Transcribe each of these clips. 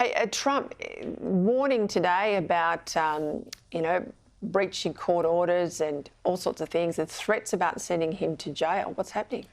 Hey, Trump warning today about, breaching court orders and all sorts of things, and threats about sending him to jail. What's happening?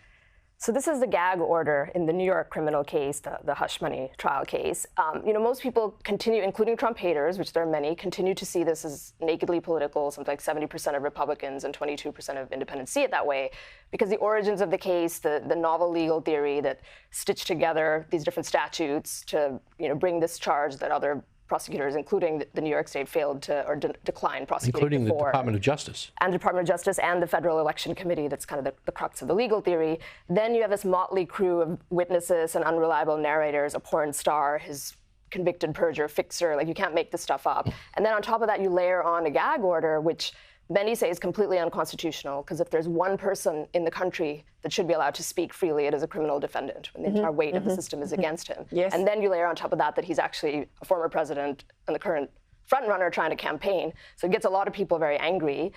So this is the gag order in the New York criminal case, the hush money trial case. Most people continue, including Trump haters, which there are many, continue to see this as nakedly political. Something like 70% of Republicans and 22% of independents see it that way, because the origins of the case, the novel legal theory that stitched together these different statutes to bring this charge that other prosecutors, including the New York State, failed to or declined prosecuting including before. The Department of Justice. And the Department of Justice and the Federal Election Committee, that's kind of the crux of the legal theory. Then you have this motley crew of witnesses and unreliable narrators, a porn star, his convicted perjurer, fixer, like you can't make this stuff up. And then on top of that, you layer on a gag order, which many say is completely unconstitutional, because if there's one person in the country that should be allowed to speak freely, it is a criminal defendant, when the entire weight of the system is against him. Yes. And then you layer on top of that he's actually a former president and the current front runner trying to campaign. So it gets a lot of people very angry.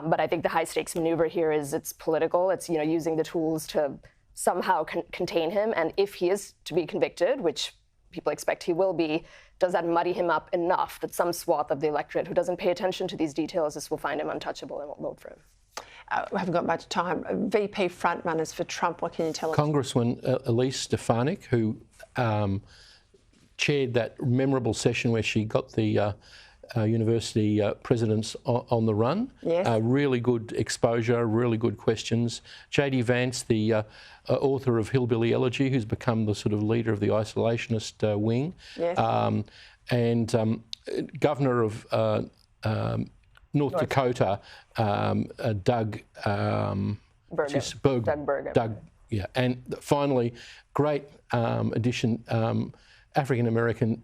But I think the high stakes maneuver here is it's political. It's using the tools to somehow contain him. And if he is to be convicted, which people expect he will be, does that muddy him up enough that some swath of the electorate who doesn't pay attention to these details will find him untouchable and won't vote for him? We haven't got much time. VP frontrunners for Trump, what can you tell us? Congresswoman Elise Stefanik, who chaired that memorable session where she got the university presidents on the run. Yes. Really good exposure, really good questions. J.D. Vance, the author of Hillbilly Elegy, who's become the sort of leader of the isolationist wing. Yes. And Governor of North Dakota, Doug Burgum. Yeah. And finally, great addition, African-American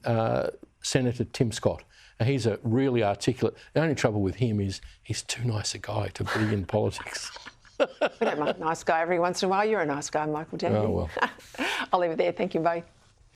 Senator Tim Scott. And he's a really articulate. The only trouble with him is he's too nice a guy to be in politics. We don't mind a nice guy every once in a while. You're a nice guy, Michael Danby. Oh, well. I'll leave it there. Thank you both.